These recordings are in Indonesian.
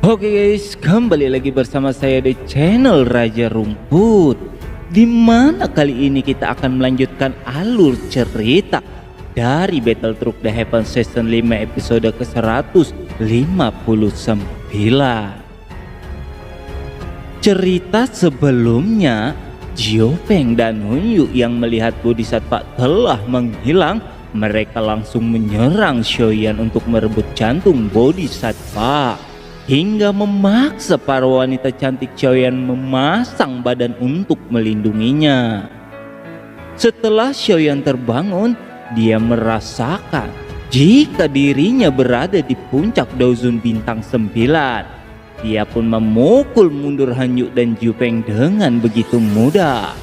Oke guys, kembali lagi bersama saya di channel Raja Rumput. Dimana kali ini kita akan melanjutkan alur cerita dari Battletrooks The Heaven Season 5 episode ke-159. Cerita sebelumnya, Jiopeng dan Hunyu yang melihat Bodhisattva telah menghilang, mereka langsung menyerang Xiaoyan untuk merebut jantung Bodhisattva. Hingga memaksa para wanita cantik Xiaoyan memasang badan untuk melindunginya. Setelah Xiaoyan terbangun, dia merasakan jika dirinya berada di puncak Daozun Bintang 9. Dia pun memukul mundur Hanyu dan Jiopeng dengan begitu mudah.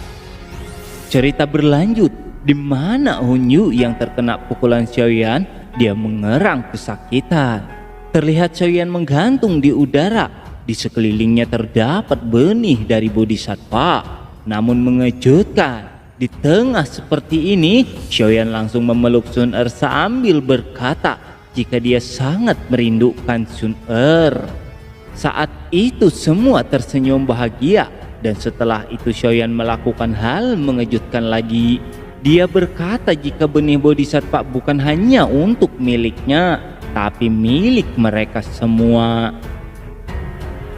Cerita berlanjut di mana Hunyu yang terkena pukulan Xiaoyan, dia mengerang kesakitan. Terlihat Xiaoyan menggantung di udara. Di sekelilingnya terdapat benih dari Bodhisattva. Namun mengejutkan, di tengah seperti ini, Xiaoyan langsung memeluk Sun-Er sambil berkata jika dia sangat merindukan Sun-Er. Saat itu semua tersenyum bahagia, dan setelah itu Xiaoyan melakukan hal mengejutkan lagi. Dia berkata jika benih Bodhisattva bukan hanya untuk miliknya, tapi milik mereka semua.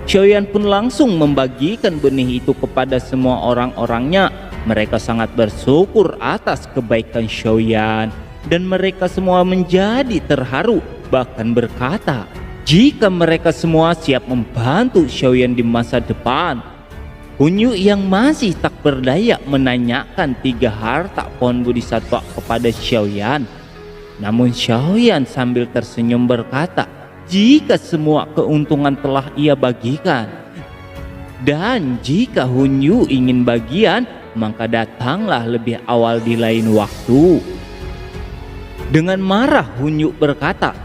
Xiaoyan pun langsung membagikan benih itu kepada semua orang-orangnya. Mereka sangat bersyukur atas kebaikan Xiaoyan, dan mereka semua menjadi terharu, bahkan berkata jika mereka semua siap membantu Xiaoyan di masa depan. Hunyu yang masih tak berdaya menanyakan 3 harta pohon Bodhisattva kepada Xiaoyan. Namun Xiaoyan sambil tersenyum berkata jika semua keuntungan telah ia bagikan. Dan jika Hunyu ingin bagian, maka datanglah lebih awal di lain waktu. Dengan marah Hunyu berkata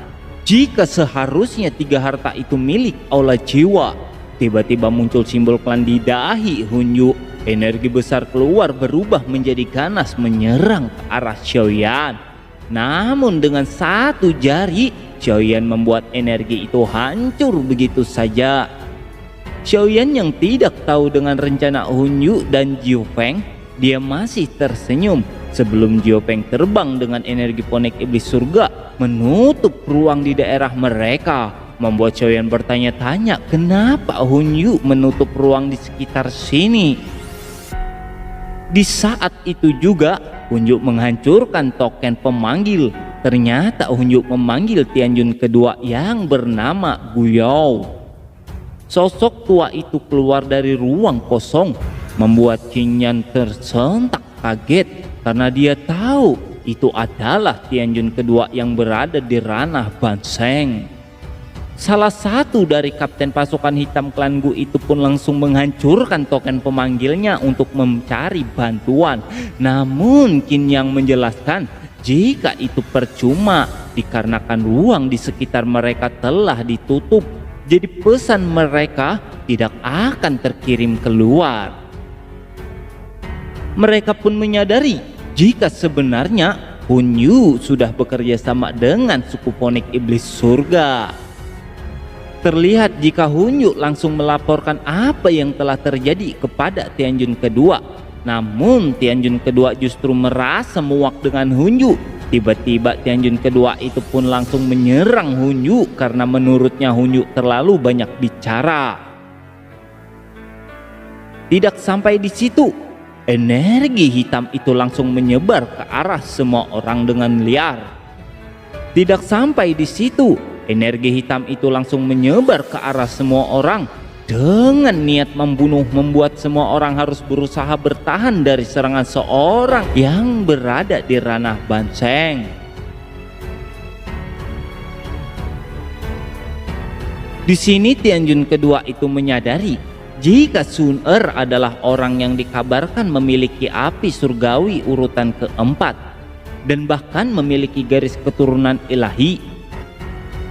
jika seharusnya 3 harta itu milik Aula Jiwa. Tiba-tiba muncul simbol klan di dahi Hunyu. Energi besar keluar berubah menjadi ganas menyerang ke arah Xiaoyan. Namun dengan satu jari, Xiaoyan membuat energi itu hancur begitu saja. Xiaoyan yang tidak tahu dengan rencana Hunyu dan Jiopeng, dia masih tersenyum sebelum Jiopeng terbang dengan energi ponek iblis surga menutup ruang di daerah mereka. Membuat Xiaoyan bertanya-tanya kenapa Hunyu menutup ruang di sekitar sini. Di saat itu juga Hunyu menghancurkan token pemanggil. Ternyata Hunyu memanggil Tianjun kedua yang bernama Guyou. Sosok tua itu keluar dari ruang kosong, membuat Qingyan tersentak kaget karena dia tahu itu adalah Tianjun kedua yang berada di ranah Banseng. Salah satu dari kapten pasukan hitam klan Gu itu pun langsung menghancurkan token pemanggilnya untuk mencari bantuan. Namun Qin yang menjelaskan jika itu percuma dikarenakan ruang di sekitar mereka telah ditutup. Jadi pesan mereka tidak akan terkirim keluar. Mereka pun menyadari jika sebenarnya Hunyu sudah bekerja sama dengan suku ponik iblis surga. Terlihat jika Hunyu langsung melaporkan apa yang telah terjadi kepada Tianjun kedua. Namun Tianjun kedua justru merasa muak dengan Hunyu. Tiba-tiba Tianjun kedua itu pun langsung menyerang Hunyu karena menurutnya Hunyu terlalu banyak bicara. Tidak sampai di situ, energi hitam itu langsung menyebar ke arah semua orang dengan liar. Tidak sampai di situ, energi hitam itu langsung menyebar ke arah semua orang dengan niat membunuh, membuat semua orang harus berusaha bertahan dari serangan seorang yang berada di ranah Banseng. Di sini Tianjun kedua itu menyadari jika Sun-Er adalah orang yang dikabarkan memiliki api surgawi urutan keempat dan bahkan memiliki garis keturunan ilahi.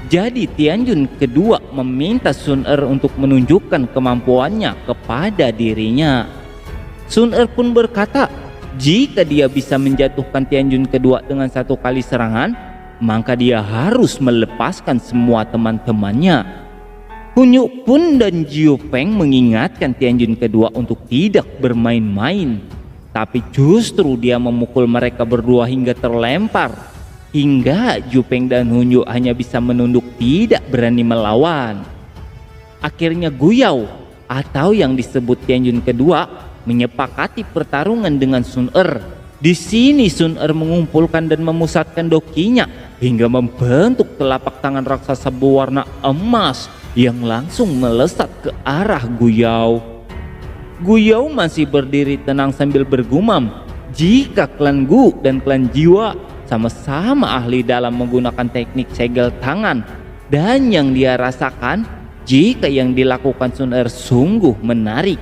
Jadi Tianjun kedua meminta Sun-Er untuk menunjukkan kemampuannya kepada dirinya. Sun-Er pun berkata jika dia bisa menjatuhkan Tianjun kedua dengan 1 kali serangan, maka dia harus melepaskan semua teman-temannya. Hunyuk pun dan Jiu Peng mengingatkan Tianjun kedua untuk tidak bermain-main. Tapi justru dia memukul mereka berdua hingga terlempar. Hingga Jiu Peng dan Hunyuk hanya bisa menunduk, tidak berani melawan. Akhirnya Guyao atau yang disebut Tianjun kedua menyepakati pertarungan dengan Sun Er. Di sini Sun Er mengumpulkan dan memusatkan dokinya hingga membentuk telapak tangan raksasa berwarna emas yang langsung melesat ke arah Guyao. Guyao masih berdiri tenang sambil bergumam jika klan Gu dan klan Jiwa sama-sama ahli dalam menggunakan teknik segel tangan, dan yang dia rasakan jika yang dilakukan Sun Er sungguh menarik.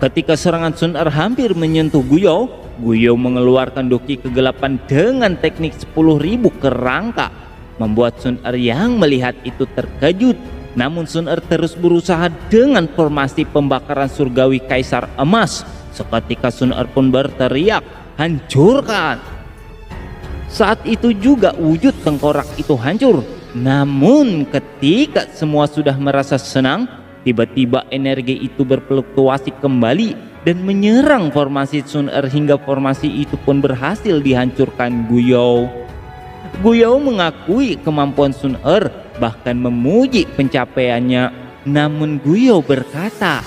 Ketika serangan Sun Er hampir menyentuh Guyao, Guyao mengeluarkan doki kegelapan dengan teknik 10.000 kerangka, membuat Sun Er yang melihat itu terkejut. Namun Sun Er terus berusaha dengan formasi pembakaran surgawi kaisar emas. Seketika Sun Er pun berteriak, "Hancurkan!" Saat itu juga wujud tengkorak itu hancur. Namun ketika semua sudah merasa senang, tiba-tiba energi itu berfluktuasi kembali dan menyerang formasi Sun Er hingga formasi itu pun berhasil dihancurkan Guyao. Guyao mengakui kemampuan Sun Er, bahkan memuji pencapaiannya. Namun Guyao berkata,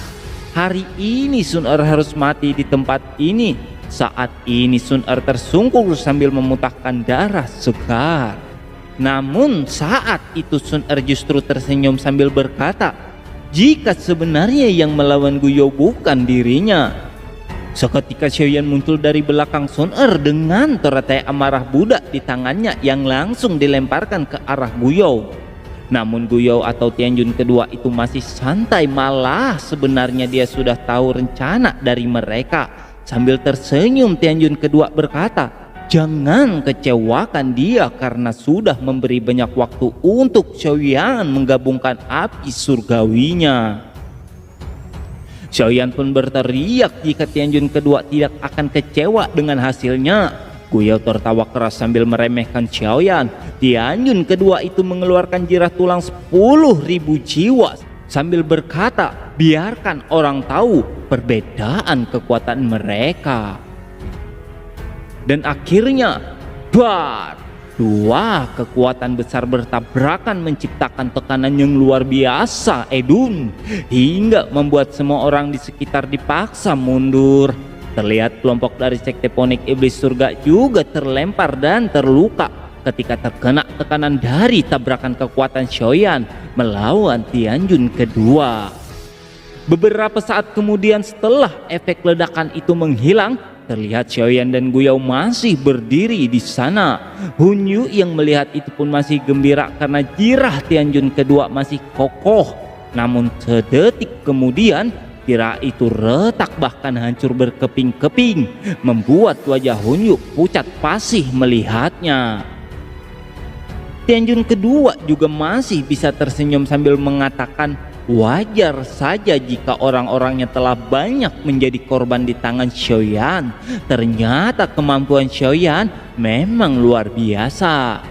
hari ini Sun Er harus mati di tempat ini. Saat ini Sun Er tersungkur sambil memuntahkan darah segar. Namun saat itu Sun Er justru tersenyum sambil berkata, jika sebenarnya yang melawan Guyao bukan dirinya. Seketika Xiaoyan muncul dari belakang Sun Er dengan teratai amarah budak di tangannya yang langsung dilemparkan ke arah Guyao. Namun Guyao atau Tianjun kedua itu masih santai, malah sebenarnya dia sudah tahu rencana dari mereka. Sambil tersenyum Tianjun kedua berkata, jangan kecewakan dia karena sudah memberi banyak waktu untuk Xiaoyan menggabungkan api surgawinya. Xiaoyan pun berteriak jika Tianjun kedua tidak akan kecewa dengan hasilnya. Guyao tertawa keras sambil meremehkan Xiaoyan. Tianjun kedua itu mengeluarkan jirah tulang 10.000 jiwa sambil berkata, biarkan orang tahu perbedaan kekuatan mereka. Dan akhirnya dua kekuatan besar bertabrakan menciptakan tekanan yang luar biasa Edun, hingga membuat semua orang di sekitar dipaksa mundur. Terlihat kelompok dari sekte Ponik Iblis Surga juga terlempar dan terluka ketika terkena tekanan dari tabrakan kekuatan Xiaoyan melawan Tianjun kedua. Beberapa saat kemudian setelah efek ledakan itu menghilang, terlihat Xiaoyan dan Guyao masih berdiri di sana. Hunyu yang melihat itu pun masih gembira karena jirah Tianjun kedua masih kokoh. Namun sedetik kemudian jirah itu retak bahkan hancur berkeping-keping, membuat wajah Hunyu pucat pasih melihatnya. Tianjun kedua juga masih bisa tersenyum sambil mengatakan, wajar saja jika orang-orangnya telah banyak menjadi korban di tangan Xiaoyan. Ternyata kemampuan Xiaoyan memang luar biasa.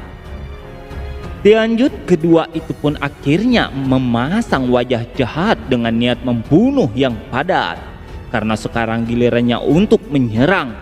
Tianjun kedua itu pun akhirnya memasang wajah jahat dengan niat membunuh yang padat, karena sekarang gilirannya untuk menyerang.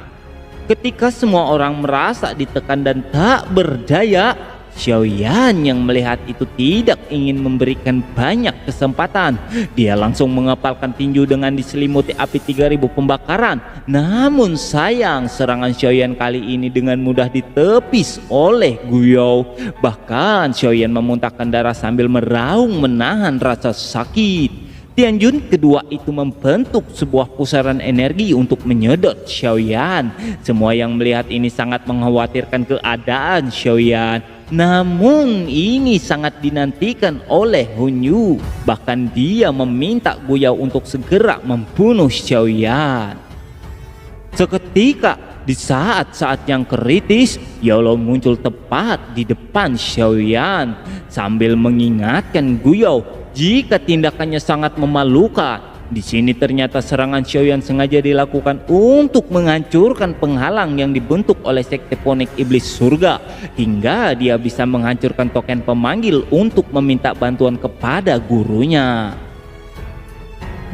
Ketika semua orang merasa ditekan dan tak berdaya, Xiaoyan yang melihat itu tidak ingin memberikan banyak kesempatan. Dia langsung mengepalkan tinju dengan diselimuti api 3000 pembakaran. Namun sayang, serangan Xiaoyan kali ini dengan mudah ditepis oleh Guyao. Bahkan Xiaoyan memuntahkan darah sambil meraung menahan rasa sakit. Tianjun kedua itu membentuk sebuah pusaran energi untuk menyedot Xiaoyan. Semua yang melihat ini sangat mengkhawatirkan keadaan Xiaoyan. Namun ini sangat dinantikan oleh Hunyu. Bahkan dia meminta Guyao untuk segera membunuh Xiaoyan. Seketika di saat-saat yang kritis, Yao muncul tepat di depan Xiaoyan sambil mengingatkan Guyao jika tindakannya sangat memalukan. Di sini ternyata serangan Xiaoyan sengaja dilakukan untuk menghancurkan penghalang yang dibentuk oleh sekte Ponik Iblis Surga, hingga dia bisa menghancurkan token pemanggil untuk meminta bantuan kepada gurunya.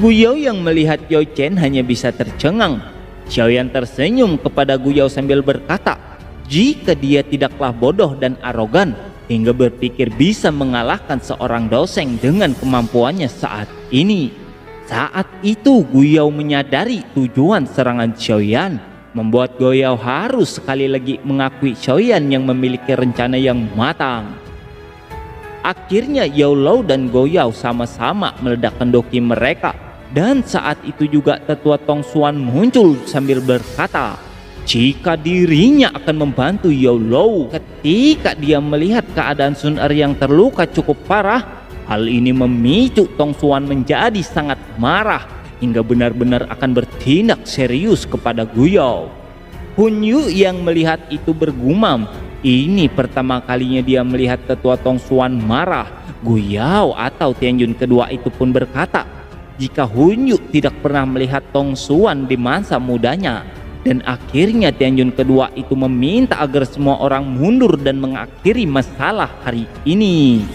Guyao yang melihat Yao Chen hanya bisa tercengang. Xiaoyan tersenyum kepada Guyao sambil berkata, jika dia tidaklah bodoh dan arogan hingga berpikir bisa mengalahkan seorang dosen dengan kemampuannya saat ini. Saat itu Guyao menyadari tujuan serangan Xiaoyan, membuat Guyao harus sekali lagi mengakui Xiaoyan yang memiliki rencana yang matang. Akhirnya Yao Lao dan Guyao sama-sama meledakkan doki mereka, dan saat itu juga tetua Tong Xuan muncul sambil berkata, jika dirinya akan membantu Yao Lao ketika dia melihat keadaan Sun Er yang terluka cukup parah. Hal ini memicu Tong Xuan menjadi sangat marah hingga benar-benar akan bertindak serius kepada Guyao. Hun Yu yang melihat itu bergumam, ini pertama kalinya dia melihat tetua Tong Xuan marah. Guyao atau Tianjun kedua itu pun berkata, jika Hun Yu tidak pernah melihat Tong Xuan di masa mudanya. Dan akhirnya Tianjun kedua itu meminta agar semua orang mundur dan mengakhiri masalah hari ini.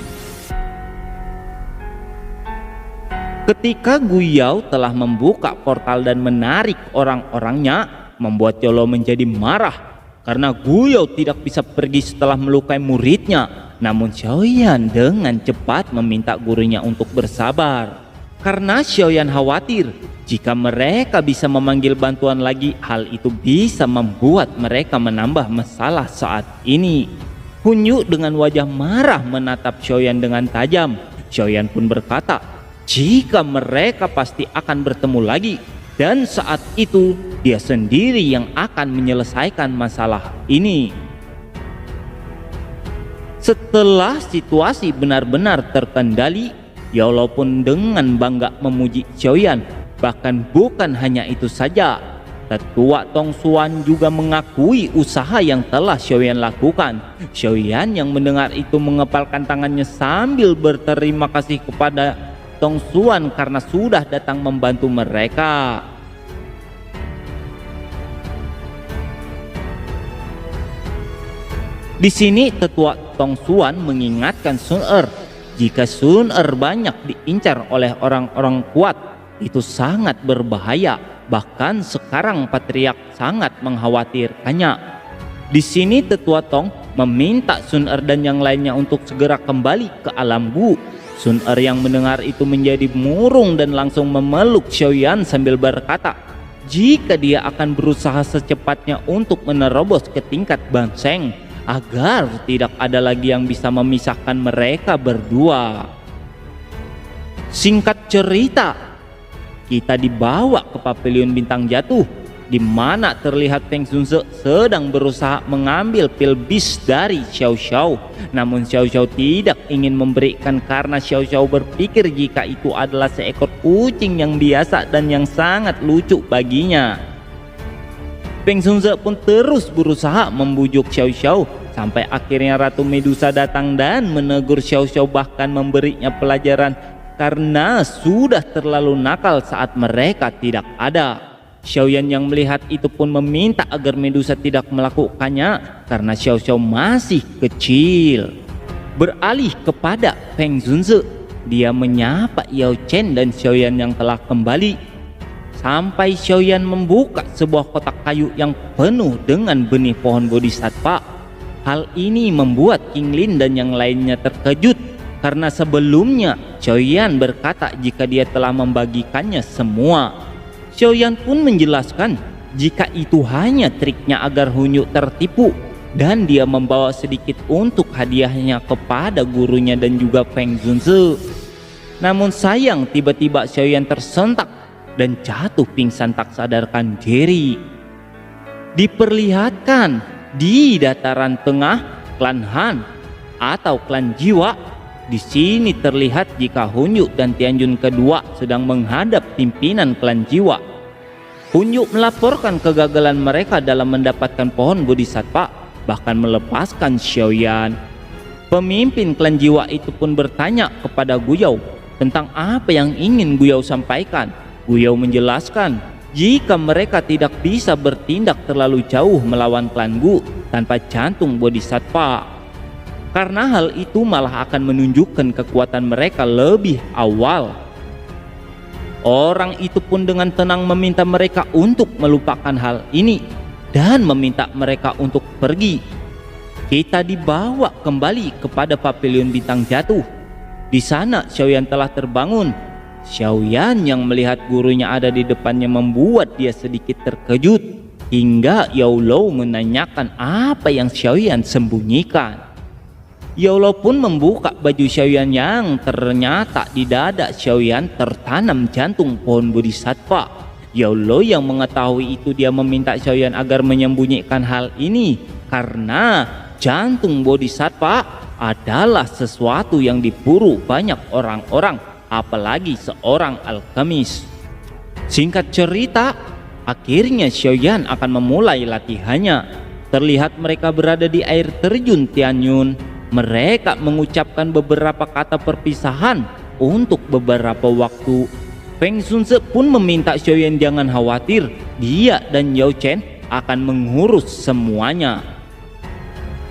Ketika Guyao telah membuka portal dan menarik orang-orangnya, membuat Yao Lao menjadi marah karena Guyao tidak bisa pergi setelah melukai muridnya. Namun Xiaoyan dengan cepat meminta gurunya untuk bersabar. Karena Xiaoyan khawatir jika mereka bisa memanggil bantuan lagi, hal itu bisa membuat mereka menambah masalah saat ini. Hun Yu dengan wajah marah menatap Xiaoyan dengan tajam. Xiaoyan pun berkata, jika mereka pasti akan bertemu lagi, dan saat itu dia sendiri yang akan menyelesaikan masalah ini. Setelah situasi benar-benar terkendali, Yao Lao pun dengan bangga memuji Xiaoyan. Bahkan bukan hanya itu saja, tetua Tong Xuan juga mengakui usaha yang telah Xiaoyan lakukan. Xiaoyan yang mendengar itu mengepalkan tangannya sambil berterima kasih kepada Tong Xuan karena sudah datang membantu mereka. Di sini tetua Tong Xuan mengingatkan Sun Er, jika Sun Er banyak diincar oleh orang-orang kuat, itu sangat berbahaya. Bahkan sekarang Patriark sangat mengkhawatirkannya. Di sini tetua Tong meminta Sun Er dan yang lainnya untuk segera kembali ke alam Gu. Sun Er yang mendengar itu menjadi murung dan langsung memeluk Xiaoyan sambil berkata, jika dia akan berusaha secepatnya untuk menerobos ke tingkat Banseng, agar tidak ada lagi yang bisa memisahkan mereka berdua. Singkat cerita, kita dibawa ke pavilion bintang jatuh, di mana terlihat Feng Zunze sedang berusaha mengambil pil bis dari Xiao Xiao. Namun Xiao Xiao tidak ingin memberikan karena Xiao Xiao berpikir jika itu adalah seekor kucing yang biasa dan yang sangat lucu baginya. Feng Zunze pun terus berusaha membujuk Xiao Xiao sampai akhirnya Ratu Medusa datang dan menegur Xiao Xiao, bahkan memberinya pelajaran karena sudah terlalu nakal saat mereka tidak ada. Xiaoyan yang melihat itu pun meminta agar Medusa tidak melakukannya karena Xiao Xiao masih kecil. Beralih kepada Feng Zunze, dia menyapa Yao Chen dan Xiaoyan yang telah kembali. Sampai Xiaoyan membuka sebuah kotak kayu yang penuh dengan benih pohon bodhisattva. Hal ini membuat King Lin dan yang lainnya terkejut karena sebelumnya Xiaoyan berkata jika dia telah membagikannya semua. Xiaoyan pun menjelaskan jika itu hanya triknya agar Hun Yu tertipu, dan dia membawa sedikit untuk hadiahnya kepada gurunya dan juga Feng Zunze. Namun sayang, tiba-tiba Xiaoyan tersentak dan jatuh pingsan tak sadarkan diri. Diperlihatkan di dataran tengah klan Han atau klan Jiwa. Di sini terlihat jika Hun Yu dan Tianjun kedua sedang menghadap pimpinan klan Jiwa. Hun Yu melaporkan kegagalan mereka dalam mendapatkan pohon bodhisattva, bahkan melepaskan Xiaoyan. Pemimpin klan Jiwa itu pun bertanya kepada Guyao tentang apa yang ingin Guyao sampaikan. Guyou menjelaskan, jika mereka tidak bisa bertindak terlalu jauh melawan klan Gu tanpa jantung Bodhisattva, karena hal itu malah akan menunjukkan kekuatan mereka lebih awal. Orang itu pun dengan tenang meminta mereka untuk melupakan hal ini dan meminta mereka untuk pergi. Kita dibawa kembali kepada pavilion bintang jatuh. Di sana Xiaoyan telah terbangun. Xiaoyan yang melihat gurunya ada di depannya membuat dia sedikit terkejut, hingga Yao Lou menanyakan apa yang Xiaoyan sembunyikan. Yao Lou pun membuka baju Xiaoyan yang ternyata di dada Xiaoyan tertanam jantung pohon Bodhisattva. Yao Lou yang mengetahui itu dia meminta Xiaoyan agar menyembunyikan hal ini karena jantung Bodhisattva adalah sesuatu yang diburu banyak orang-orang, apalagi seorang alkemis. Singkat cerita, akhirnya Xiaoyan akan memulai latihannya. Terlihat mereka berada di air terjun Tianyun. Mereka mengucapkan beberapa kata perpisahan untuk beberapa waktu. Feng Zunze pun meminta Xiaoyan jangan khawatir, dia dan Yao Chen akan mengurus semuanya.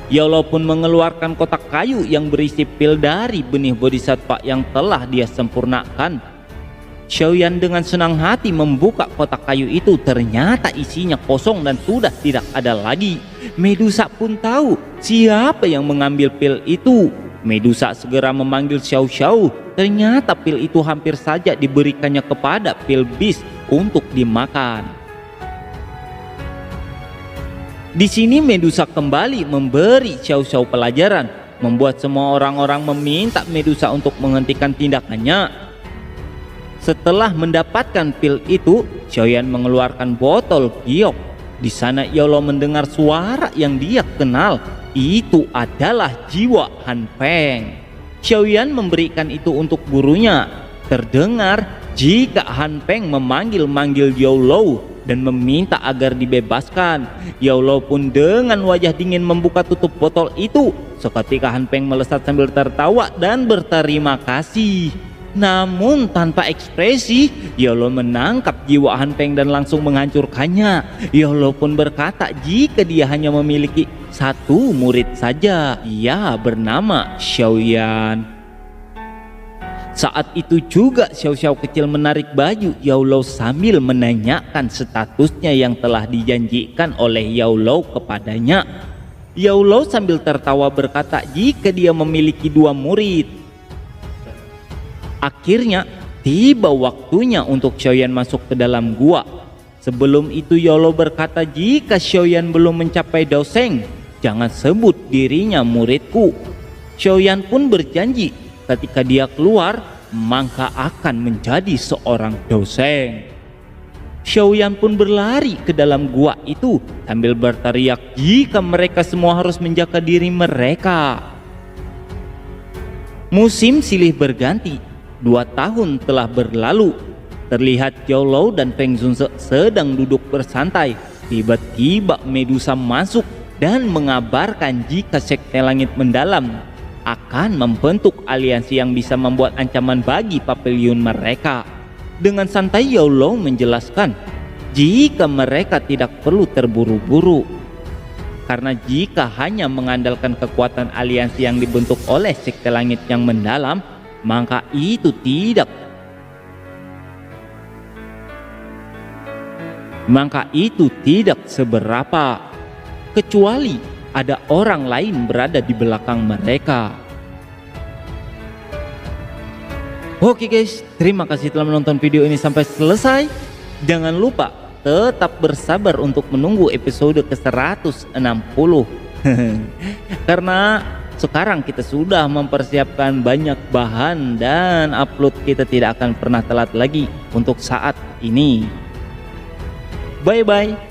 Yao Lou pun mengeluarkan kotak kayu yang berisi pil dari benih Bodhisattva yang telah dia sempurnakan. Xiaoyan dengan senang hati membuka kotak kayu itu, ternyata isinya kosong dan sudah tidak ada lagi. Medusa pun tahu siapa yang mengambil pil itu. Medusa segera memanggil Xiao Xiao. Ternyata pil itu hampir saja diberikannya kepada pil bis untuk dimakan. Di sini Medusa kembali memberi Xiao Xiao pelajaran, membuat semua orang-orang meminta Medusa untuk menghentikan tindakannya. Setelah mendapatkan pil itu, Xiaoyan mengeluarkan botol giok. Di sana Yao Lou mendengar suara yang dia kenal. Itu adalah jiwa Han Peng. Xiaoyan memberikan itu untuk gurunya. Terdengar jika Han Peng memanggil-manggil Yao Lou dan meminta agar dibebaskan. Yao Lou pun dengan wajah dingin membuka tutup botol itu. Seketika Han Peng melesat sambil tertawa dan berterima kasih. Namun tanpa ekspresi, Yao Lou menangkap jiwa Han Peng dan langsung menghancurkannya. Yao Lou pun berkata jika dia hanya memiliki satu murid saja, ia bernama Xiaoyan. Saat itu juga Xiao Xiao kecil menarik baju Yao Lou sambil menanyakan statusnya yang telah dijanjikan oleh Yao Lou kepadanya. Yao Lou sambil tertawa berkata jika dia memiliki 2 murid. Akhirnya tiba waktunya untuk Xiaoyan masuk ke dalam gua. Sebelum itu Yao Lou berkata jika Xiaoyan belum mencapai Daoseng, jangan sebut dirinya muridku. Xiaoyan pun berjanji ketika dia keluar maka akan menjadi seorang Daoseng. Xiaoyan pun berlari ke dalam gua itu sambil berteriak jika mereka semua harus menjaga diri mereka. Musim silih berganti. 2 tahun telah berlalu. Terlihat Yao Lou dan Feng Zunze sedang duduk bersantai. Tiba-tiba Medusa masuk dan mengabarkan jika Sekte Langit Mendalam akan membentuk aliansi yang bisa membuat ancaman bagi pavilion mereka. Dengan santai Yao Lou menjelaskan jika mereka tidak perlu terburu-buru. Karena jika hanya mengandalkan kekuatan aliansi yang dibentuk oleh Sekte Langit yang Mendalam, maka itu tidak seberapa, kecuali ada orang lain berada di belakang mereka. Oke guys, terima kasih telah menonton video ini sampai selesai. Jangan lupa tetap bersabar untuk menunggu episode ke-160. Karena sekarang kita sudah mempersiapkan banyak bahan dan upload kita tidak akan pernah telat lagi untuk saat ini. Bye bye.